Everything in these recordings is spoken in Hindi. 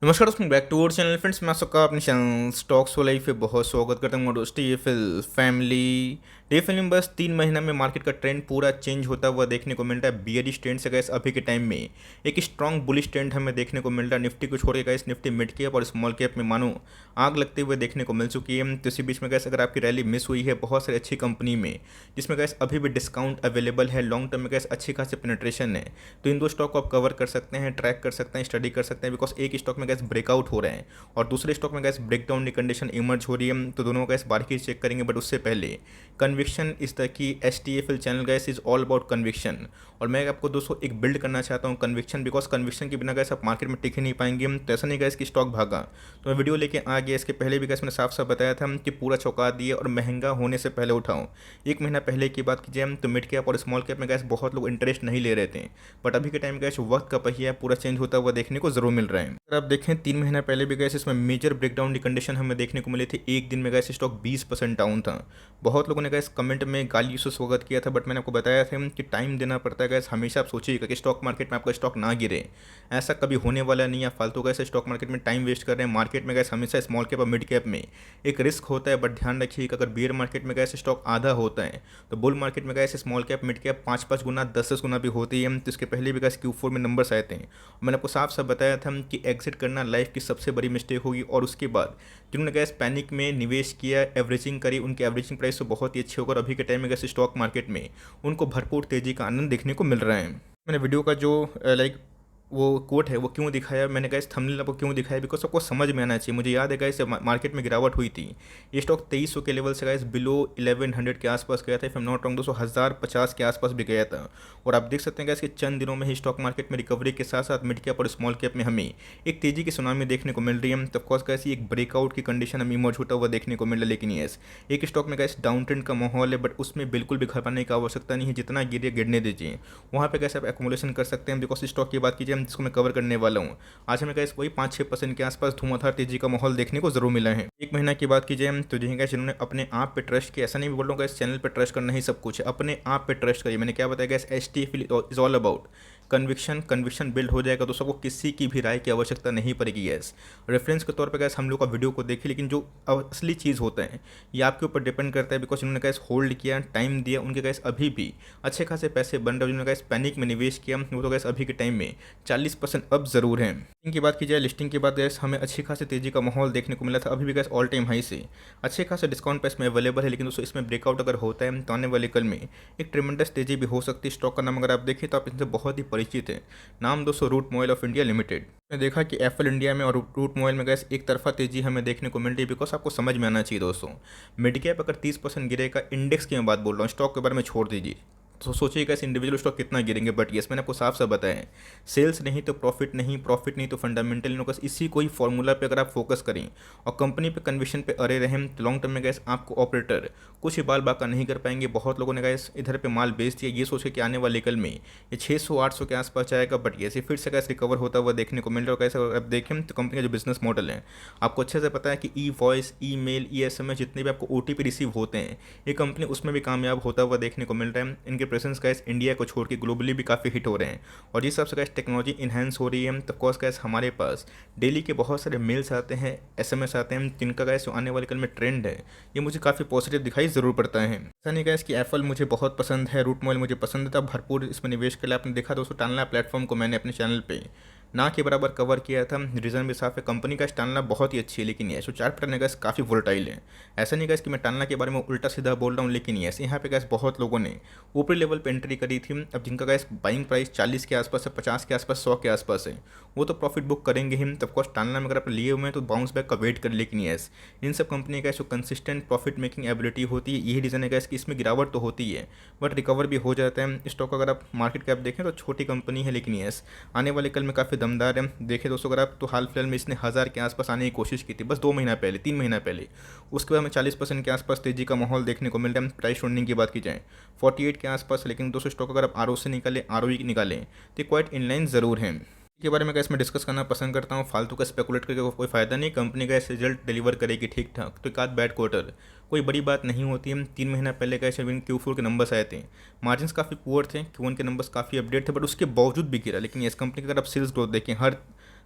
नमस्कार दोस्तों, back to our channel friends. मैं सबका अपने चैनल स्टॉक्स फॉर लाइफ पे बहुत स्वागत करता हूँ दोस्तों। ये फिल फैमिली डे फिल्म बस 3 महीना में मार्केट का ट्रेंड पूरा चेंज होता हुआ देखने को मिलता है। बियरिश ट्रेंड से गैस अभी के टाइम में एक स्ट्रॉन्ग बुलिश ट्रेंड हमें देखने को मिल रहा है। निफ्टी को छोड़ के गैस निफ्टी मिड कैप और स्मॉल कैप में मानो आग लगते हुए देखने को मिल चुकी है। तो इसी बीच में गैस अगर आपकी रैली मिस हुई है बहुत सारी अच्छी कंपनी में जिसमें गैस अभी भी डिस्काउंट अवेलेबल है, लॉन्ग टर्म में गैस अच्छी खासी पेनिट्रेशन है, तो इन दो स्टॉक को आप कवर कर सकते हैं, ट्रैक कर सकते हैं, स्टडी कर सकते हैं। बिकॉज एक स्टॉक में गैस ब्रेकआउट हो रहे हैं और दूसरे स्टॉक में गैस ब्रेकडाउन की कंडीशन इमर्ज हो रही है, तो दोनों गैस बारीकी चेक करेंगे। बट उससे पहले कन्विक्शन इस तरह की STFL channel gas is all about conviction. और मैं आपको दोस्तों एक बिल्ड करना चाहता हूँ कन्विक्शन, बिकॉज कन्विक्शन के बिना गैस आप मार्केट में टिक ही नहीं पाएंगे। तो ऐसा नहीं गैस कि स्टॉक भागा तो मैं वीडियो लेके आ गया। इसके पहले भी गैस मैंने साफ साफ बताया था कि पूरा चौंका दिए और महंगा होने से पहले उठाऊँ। एक महीना पहले की बात कीजिए तो मिड कैप और स्मॉल कैप में गैस बहुत लोग इंटरेस्ट नहीं ले रहे थे, बट अभी के टाइम गैस वक्त का पहिया पूरा चेंज होता हुआ देखने को जरूर मिल रहा है। अगर आप देखें 3 महीना पहले भी गैस इसमें मेजर ब्रेकडाउन की कंडीशन हमें देखने को मिली थी। एक दिन में गैस स्टॉक 20% डाउन था। बहुत लोगों ने गैस कमेंट में गाली से स्वागत किया था, बट मैंने आपको बताया था कि टाइम देना पड़ता है गैस। हमेशा आप सोचिएगा कि स्टॉक मार्केट में आपका स्टॉक ना गिरे, ऐसा कभी होने वाला नहीं है। फालतू गैस स्टॉक मार्केट में टाइम वेस्ट कर रहे हैं। मार्केट में गैस हमेशा स्मॉल कैप और मिड कैप में एक रिस्क होता है, बट ध्यान रखिएगा अगर बियर मार्केट में गैस स्टॉक आधा होता है तो बुल मार्केट में gas small cap mid cap 5-5 गुना 10-10 गुना भी होती है। तो इसके पहले भी गैस Q4 में नंबर्स आए थे। मैंने आपको साफ साफ बताया था कि एग्जिट करना लाइफ की सबसे बड़ी मिस्टेक होगी। और उसके बाद जिन्होंने गैस पैनिक में निवेश किया, एवरेजिंग करी, उनकी एवरेजिंग प्राइस तो बहुत ही अच्छी होकर अभी के टाइम में गैस स्टॉक मार्केट में उनको भरपूर तेजी का आनंद देखने को मिल रहा है। मैंने वीडियो का जो वो कोट है वो क्यों दिखाया, मैंने गैस थंबनेल आपको क्यों दिखाया, बिकॉज सबको समझ में आना चाहिए। मुझे याद है गैस मार्केट में गिरावट हुई थी, ये स्टॉक 2300 के लेवल से गैस बिलो 1100 के आसपास गया था। फिर नॉट रॉन्ग 1050 के आसपास भी गया था। और आप देख सकते हैं गैस कि चंद दिनों में ही स्टॉक मार्केट में रिकवरी के साथ साथ मिड कैप और स्मॉल कैप में हमें एक तेजी की सुनामी देखने को मिल रही है। तो ऑफकोर्स गैस एक ब्रेकआउट की कंडीशन हमें इमर्ज होता हुआ देखने को मिल रहा है। लेकिन यस, एक स्टॉक में गैस डाउन ट्रेंड का माहौल है, बट उसमें बिल्कुल भी घबराने की आवश्यकता नहीं है। जितना गिरे गिरने दीजिए, वहाँ पे कैसे आप एक्मुलेशन कर सकते हैं। बिकॉज स्टॉक की बात कीजिए जिसको मैं कवर करने वाला हूँ, आज हमें गैस वही 5-6% के आसपास धुआंधार तेजी का माहौल देखने को जरूर मिला है। एक महीना की बात कीजिए तो जी गैस जिन्होंने अपने आप पे ट्रस्ट किया, ऐसा नहीं बोल रहा हूँ गैस चैनल पे ट्रस्ट करना ही सब कुछ है, अपने आप पे ट्रस्ट करिए। मैंने क्या बताया gas STFL is all about conviction build हो जाएगा तो सबको किसी की भी राय की आवश्यकता नहीं पड़ेगी। गैस रेफरेंस के तौर पे गैस हम लोग का वीडियो को देखिए, लेकिन जो असली चीज़ होता है ये आपके ऊपर डिपेंड करता है। बिकॉज उन्होंने गैस होल्ड किया, टाइम दिया, उनके गैस अभी भी अच्छे खासे पैसे बन रहे हैं। जिन्होंने गैस पैनिक में निवेश किया वो तो गैस अभी के टाइम में 40% अब जरूर है। लिस्टिंग की बात की जाए, लिस्टिंग के बाद गैस हमें अच्छी खासी तेजी का माहौल देखने को मिला था। अभी भी गैस ऑल टाइम हाई से अच्छे खासे डिस्काउंट प्राइस में अवेलेबल है। लेकिन दोस्तों इसमें ब्रेकआउट अगर होता है तो आने वाले कल में एक ट्रिमेंडस तेजी भी हो सकती है। स्टॉक का नाम अगर आप देखें तो आप इनसे बहुत ही परिचित है। नाम दोस्तों Route Mobile of India limited. मैंने देखा कि एफएल इंडिया में और रूट मोबाइल में गैस एक तरफा तेजी हमें देखने को मिल रही है। बिकॉज आपको समझ में आना चाहिए दोस्तों, मिड कैप अगर 30% गिरेगा, इंडेक्स की मैं बात बोल रहा हूँ, स्टॉक के बारे में छोड़ दीजिए, तो सोचिए कैसे इंडिविजुअल स्टॉक कितना गिरेंगे। बट यस, मैंने आपको साफ साफ बताया है, सेल्स नहीं तो प्रॉफिट नहीं, प्रॉफिट नहीं तो फंडामेंटल नहीं। बस इसी कोई फॉर्मूला पे अगर आप फोकस करें और कंपनी पे कन्विक्शन पे अरे रहें तो लॉन्ग टर्म में गैस आपको ऑपरेटर कुछ ही बाल बाका नहीं कर पाएंगे। बहुत लोगों ने गैस इधर पे माल बेच दिया ये सोच के कि आने वाले कल में ये 600-800 के आसपास जाएगा। बट ये फिर से गैस रिकवर होता हुआ देखने को मिल रहा है। कैसे आप देखें तो कंपनी का जो बिजनेस मॉडल है आपको अच्छे से पता है कि वॉइस, मेल, SMS जितने भी आपको OTP रिसीव होते हैं ये कंपनी उसमें भी कामयाब होता हुआ देखने को मिल रहा है। इनके प्रेजेंस गैस इंडिया को छोड़ के ग्लोबली भी काफ़ी हिट हो रहे हैं। और जिस हिसाब से गैस टेक्नोलॉजी इन्हेंस हो रही है तो ऑफकोर्स गैस हमारे पास डेली के बहुत सारे मेल्स आते हैं, SMS आते हैं, जिनका गैस जो आने वाले कल में ट्रेंड है ये मुझे काफ़ी पॉजिटिव दिखाई ज़रूर पड़ता है। ऐसा नहीं गैस कि एप्पल मुझे बहुत पसंद है, रूट मोबाइल मुझे पसंद था, भरपूर इसमें निवेश के लिए आपने देखा दोस्तों टालना प्लेटफॉर्म को मैंने अपने चैनल पे ना के बराबर कवर किया था। रीज़न भी साफ है, कंपनी का टालना बहुत ही अच्छी है, लेकिन ये चार्ट पैटर्न गैस काफ़ी वोलेटाइल है। ऐसा नहीं गैस कि मैं टालना के बारे में उल्टा सीधा बोल रहा हूँ, लेकिन यस यहाँ पे गैस बहुत लोगों ने ऊपरी लेवल पे एंट्री करी थी। अब जिनका गैस बाइंग प्राइस 40 के आसपास है, 50 के आसपास, 100 के आसपास है, वो तो प्रॉफिट बुक करेंगे ही। तब कॉस्ट टालना में अगर आप लिए हुए हैं तो बाउंस बैक का वेट कर। लेकिन यस इन सब कंपनी का जो कंसिस्टेंट प्रॉफिट मेकिंग एबिलिटी होती है यही रीज़न है गैस कि इसमें गिरावट तो होती है बट रिकवर भी हो जाता है। स्टॉक अगर आप मार्केट कैप देखें तो छोटी कंपनी है, लेकिन यस आने वाले कल में काफ़ी दमदार है। देखें दोस्तों अगर आप तो हाल फिलहाल में इसने 1000 के आसपास आने की कोशिश की थी बस 2 महीना पहले, 3 महीना पहले। उसके बाद में 40% के आसपास तेजी का माहौल देखने को मिल रहा है। प्राइस ट्रेंडिंग की बात की जाए 48 के आसपास, लेकिन दोस्तों स्टॉक अगर आप ROC निकालें, ROE निकालें तो क्वाइट इनलाइन ज़रूर है। के बारे में गैस मैं डिस्कस करना पसंद करता हूँ, फालतू का स्पेकुलेट करके कोई फ़ायदा नहीं। कंपनी गैस रिजल्ट डिलीवर करेगी ठीक ठाक तो एक आध बैड क्वार्टर कोई बड़ी बात नहीं होती है। 3 महीना पहले गैस Q4 के नंबर्स आए थे, मार्जिन काफ़ी पुअर थे, Q1 के नंबर्स काफ़ी अपडेट थे, बट उसके बावजूद भी गिरा। लेकिन इस कंपनी का अगर आप सेल्स ग्रोथ देखें हर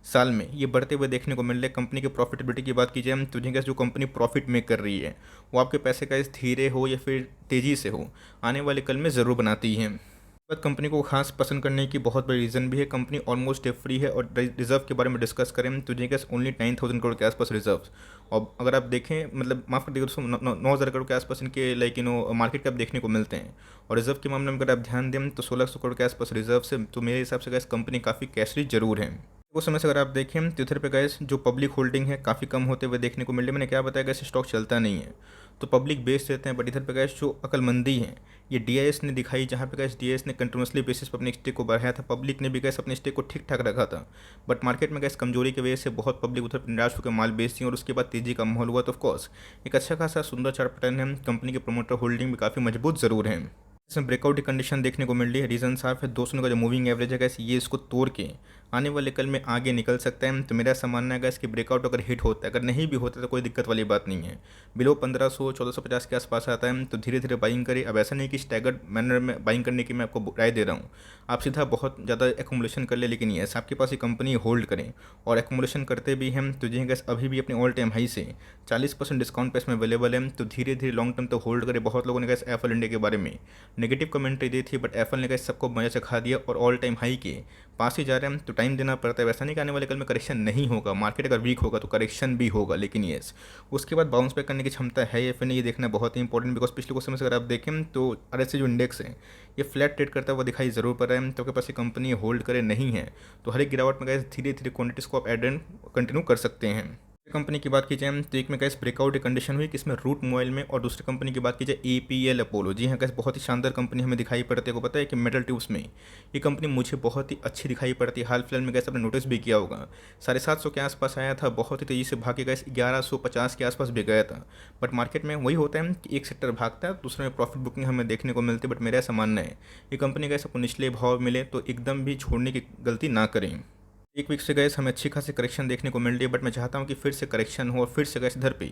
साल में ये बढ़ते हुए देखने को मिल रहे हैं। कंपनी की प्रॉफिटेबिलिटी की बात की जाए तो जी गैस जो कंपनी प्रॉफिट मेक कर रही है वो आपके पैसे का धीरे हो या फिर तेज़ी से हो, आने वाले कल में ज़रूर बनाती है। पर कंपनी को खास पसंद करने की बहुत बड़ी रीज़न भी है। कंपनी ऑलमोस्ट डेट फ्री है और रिजर्व के बारे में डिस्कस करें तो जी गैस ओनली 9,000 करोड़ के आसपास रिजर्व। और अगर आप देखें मतलब माफ़ कर दीजिए 9,000 करोड़ के आसपास इनके लाइक मार्केट कैप देखने को मिलते हैं। और रिजर्व के मामले में अगर आप ध्यान दें तो 1,600 करोड़ के आसपास रिजर्व से, तो मेरे हिसाब से गैस कंपनी काफ़ी कैश रिच जरूर है। उस समय से अगर आप देखें तो इधर पे गैस जो पब्लिक होल्डिंग है काफ़ी कम होते हुए देखने को मिल रही है। मैंने क्या बताया गैस स्टॉक चलता नहीं है तो पब्लिक बेच देते हैं, बट इधर पे गैस जो अकलमंदी है ये डीआईएस ने दिखाई, जहाँ पे गैस डीआईएस ने कंटिन्यूसली बेसिस पर अपने स्टेक को बढ़ाया था। पब्लिक ने भी गैस अपने स्टेक को ठीक ठाक रखा था, बट मार्केट में गैस कमजोरी की वजह से बहुत पब्लिक उधर निराश होकर माल बेच दी और उसके बाद तेजी का माहौल हुआ। तो ऑफकोर्स एक अच्छा खासा सुंदर चार्ट पैटर्न है। कंपनी के प्रोमोटर होल्डिंग भी काफ़ी मजबूत ज़रूर है। इसमें ब्रेकआउट की कंडीशन देखने को मिल रही है। रीज़न साफ है, 200 का जो मूविंग एवरेज है गैस ये इसको तोड़ के आने वाले कल में आगे निकल सकता है। तो मेरा ऐसा मानना है गैस कि ब्रेकआउट अगर हिट होता है, अगर नहीं भी होता है तो कोई दिक्कत वाली बात नहीं है। बिलो 1500 1450 के आसपास आता है तो धीरे धीरे बाइंग करें। अब ऐसा नहीं कि स्टैगर्ड मैनर में बाइंग करने की मैं आपको राय दे रहा हूँ, आप सीधा बहुत ज़्यादा एक्मुलेशन कर ले, लेकिन ये आपके पास ये कंपनी होल्ड करें और एक्मुलेशन करते भी हैं तो जी गैस अभी भी अपने ऑल टाइम हाई से 40% डिस्काउंट पे इसमें अवेलेबल है। तो धीरे धीरे लॉन्ग टर्म तो होल्ड करें। बहुत लोगों ने गैस एफएल इंडिया के बारे में नेगेटिव कमेंट्री दी थी, बट एफएल ने गैस सबको मजा चखा दिया और ऑल टाइम हाई के पास ही जा रहे हैं। तो टाइम देना पड़ता है। वैसा नहीं कि आने वाले कल में करेक्शन नहीं होगा, मार्केट अगर वीक होगा तो करेक्शन भी होगा, लेकिन येस उसके बाद बाउंस बैक करने की क्षमता है या फिर नहीं ये देखना बहुत ही इंपॉर्टेंट। बिकॉज पिछले कुछ समय से अगर आप देखें तो आरएसआई जो इंडेक्स है ये फ्लैट ट्रेड करता हुआ दिखाई ज़रूर पड़ रहा है। तो आपके पास ये कंपनी होल्ड करे नहीं है तो हर एक गिरावट में गैस धीरे धीरे क्वांटिटीज को आप एड एंड कंटिन्यू कर सकते हैं। कंपनी की बात की जाए तो एक में गैस ब्रेकआउट की कंडीशन हुई कि इसमें रूट मोबाइल में, और दूसरी कंपनी की बात की जाए एपीएल अपोलो। जी हाँ गैस बहुत ही शानदार कंपनी हमें दिखाई पड़ती है। को पता है कि मेटल ट्यूब्स में ये कंपनी मुझे बहुत ही अच्छी दिखाई पड़ती है। हाल फिलहाल में गैस आपने नोटिस भी किया होगा 750 के आसपास आया था, बहुत ही तेज़ी से भाग के गैस 1150 के आसपास भी गया था। बट मार्केट में वही होता है कि एक सेक्टर भागता है दूसरे में प्रॉफिट बुकिंग हमें देखने को मिलती है। बट मेरा ऐसा मानना है ये कंपनी गैस आपको निचले भाव मिले तो एकदम भी छोड़ने की गलती ना करें। एक वीक से गैस हमें अच्छी खासी करेक्शन देखने को मिल रही है, बट मैं चाहता हूँ कि फिर से करेक्शन हो और फिर से गैस इधर पे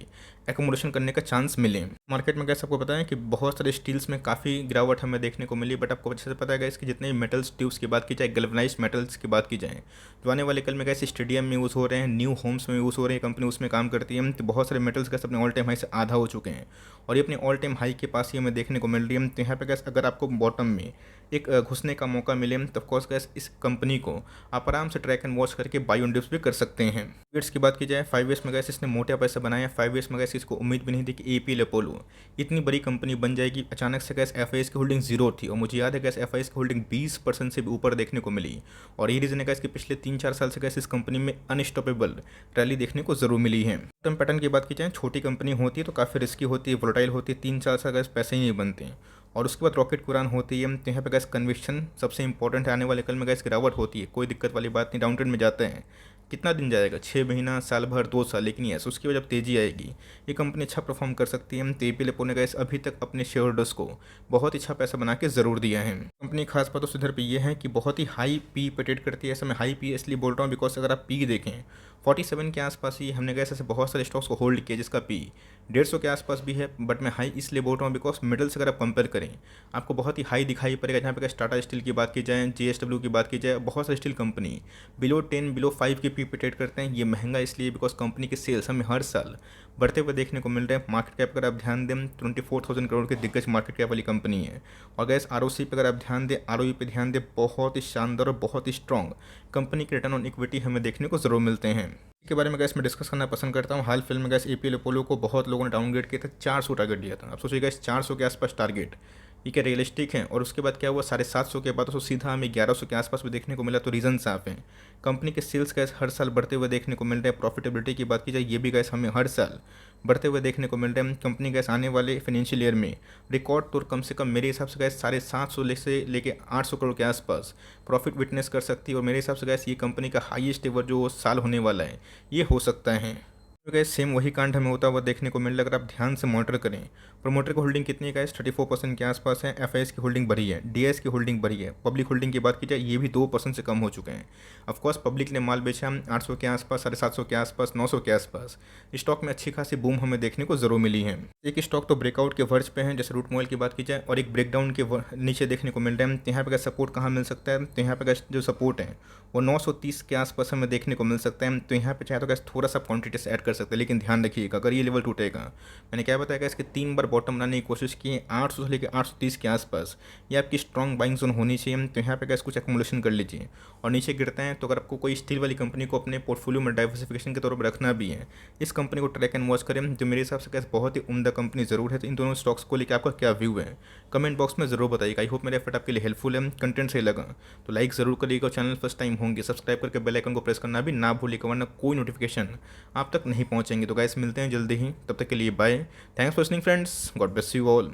एकोमोडेशन करने का चांस मिले। मार्केट में गैस आपको पता है कि बहुत सारे स्टील्स में काफ़ी गिरावट हमें देखने को मिली, बट आपको अच्छे से पता है गैस कि जितने भी मेटल्स ट्यूब्स की बात की जाए, गैल्वेनाइज्ड मेटल्स की बात की जाए तो आने वाले कल में गैस स्टेडियम में यूज़ हो रहे हैं, न्यू होम्स में यूज़ हो रहे हैं, कंपनी उसमें काम करती है। तो बहुत सारे मेटल्स गैस अपने ऑल टाइम हाई से आधा हो चुके हैं और ये अपने ऑल टाइम हाई के पास ही हमें देखने को मिल रही है। तो यहाँ पे गैस अगर आपको बॉटम में एक घुसने का मौका मिले तो ऑफकोर्स गैस इस कंपनी को आप आराम से ट्रैक एंड वॉच करके बाई ऑन डिप्स भी कर सकते हैं। टारगेट्स की बात की जाए 5 ईयर्स में गैस इसने मोटा पैसा बनाया। 5 ईयर्स में गैस इसको उम्मीद भी नहीं थी कि एपीएल अपोलो इतनी बड़ी कंपनी बन जाएगी। अचानक से गैस एफआईएस की होल्डिंग जीरो थी और मुझे याद है गैस एफआईएस की होल्डिंग 20% से भी ऊपर देखने को मिली। और ये रीज़न है गैस कि पिछले 3-4 साल से गैस इस कंपनी में अनस्टॉपेबल रैली देखने को जरूर मिली है। टर्म पैटर्न की बात की जाए छोटी कंपनी होती है तो काफ़ी रिस्की होती है, वोलेटाइल होती है, 3-4 साल गैस पैसे ही नहीं बनते और उसके बाद रॉकेट की उड़ान होती है। तो यहाँ पे गैस कन्विक्शन सबसे इंपॉर्टेंट है। आने वाले कल में गैस गिरावट होती है, कोई दिक्कत वाली बात नहीं। डाउन ट्रेंड में जाते हैं, कितना दिन जाएगा, 6 महीना, साल भर, 2 साल, लेकिन यस उसकी वजह जब तेज़ी आएगी ये कंपनी अच्छा परफॉर्म कर सकती है। तो एपीएल अपोलो ने गैस अभी तक अपने शेयर होल्डर्स को बहुत अच्छा पैसा बना के ज़रूर दिया है। कंपनी खास बात तो इधर पे ये है कि बहुत ही हाई पी पे ट्रेड करती है। ऐसा मैं हाई पी इसलिए बोल रहा हूँ बिकॉज अगर आप पी देखें 47 के आसपास ही हमने गैस ऐसे बहुत सारे स्टॉक्स को होल्ड किया जिसका पी 150 के आसपास भी है। बट मैं हाई इसलिए बोल रहा हूँ बिकॉज मिडल से अगर आप कंपेयर करें आपको बहुत ही हाई दिखाई पड़ेगा। जहाँ पे गैस टाटा स्टील की बात की जाए, जेएसडब्ल्यू की बात की जाए, बहुत सारी स्टील कंपनी बिलो 10 बिलो 5 के पी पे ट्रेड करते हैं। ये महंगा इसलिए बिकॉज कंपनी के सेल्स हमें हर साल बढ़ते हुए देखने को मिल रहे हैं। मार्केट कैप अगर आप ध्यान दें 24,000 करोड़ के दिग्गज मार्केट कैप वाली कंपनी है। और गैस आरओसी पे अगर आप ध्यान दें, आरओई पे ध्यान दें, बहुत ही शानदार और बहुत ही स्ट्रॉन्ग कंपनी के रिटर्न ऑन इक्विटी हमें देखने को जरूर मिलते हैं। इसके बारे में गैस मैं डिस्कस करना पसंद करता हूँ। हाल फिल्म में गैस एपीएल अपोलो को बहुत लोगों ने डाउनग्रेड किया था, 400 टारगेट दिया था। अब सोचिए गैस 400 के आसपास टारगेट ये क्या रियलिस्टिक है। और उसके बाद क्या हुआ 750 के बाद उसको सीधा हमें 1100 के आसपास भी देखने को मिला। तो रीज़न साफ है, कंपनी के सेल्स गैस हर साल बढ़ते हुए देखने को मिल रहे हैं। प्रॉफिटेबिलिटी की बात की जाए ये भी गैस हमें हर साल बढ़ते हुए देखने को मिल रहे हैं। कंपनी गैस आने वाले फाइनेंशियल ईयर में रिकॉर्ड तौर कम से कम मेरे हिसाब से गैस 750 से लेके 800 करोड़ के आसपास प्रॉफिट विटनेस कर सकती है। और मेरे हिसाब से गैस ये कंपनी का हाईएस्ट एवर जो साल होने वाला है ये हो सकता है। तो गैस सेम वही कांड हमें होता हुआ देखने को मिल रहा है। अगर आप ध्यान से मॉनिटर करें, प्रमोटर की होल्डिंग कितनी है, 34% के आसपास है। एफआईएस की होल्डिंग बढ़ी है, डीएस की होल्डिंग बढ़ी है। पब्लिक होल्डिंग की बात की जाए, ये भी 2% से कम हो चुके हैं। ऑफकोर्स पब्लिक ने माल बेचा 800 के आसपास, 750 के आसपास, 900 के आसपास। स्टॉक में अच्छी खासी बूम हमें देखने को जरूर मिली है। एक स्टॉक तो ब्रेकआउट के वर्ज पे है, जैसे रूट मोबाइल की बात की जाए, और एक ब्रेकडाउन के नीचे देखने को मिल रहा है। तो यहाँ पे सपोर्ट कहाँ मिल सकता है, तो यहाँ पे जो सपोर्ट है वो 930 के आसपास हमें देखने को मिल सकता है। तो यहाँ पे चाहे तो गैस थोड़ा सा क्वांटिटी से ऐड कर सकते हैं, लेकिन ध्यान रखिएगा अगर ये लेवल टूटेगा, मैंने क्या बताया इसके 3 बार बॉटम बनाने की कोशिश की है 800 से लेकर 830 के आसपास। ये आपकी स्ट्रॉन्ग बाइंग जोन होनी चाहिए। तो यहाँ पे गैस कुछ एक्मुलेशन कर लीजिए, और नीचे गिरते हैं तो अगर आपको कोई स्टील वाली कंपनी को अपने पोर्टफोलियो में डाइवर्सिफिकेशन के तौर पर रखना भी है, इस कंपनी को ट्रैक एंड वॉच करें, जो मेरे हिसाब से गैस बहुत ही उम्दा कंपनी जरूर है। तो इन दोनों स्टॉक्स को लेकर आपका क्या व्यू है, कमेंट बॉक्स में जरूर बताइएगा। आई होप मेरा एफर्ट आपके लिए हेल्पफुल है। कंटेंट सही लगा तो लाइक जरूर करिएगा, चैनल फर्स्ट टाइम होंगे सब्सक्राइब करके बेल आइकन को प्रेस करना भी ना भूलिएगा, वरना कोई नोटिफिकेशन आप तक नहीं पहुंचेंगे। तो गाइस मिलते हैं जल्दी ही, तब तक के लिए bye. Thanks for listening friends, God bless you all.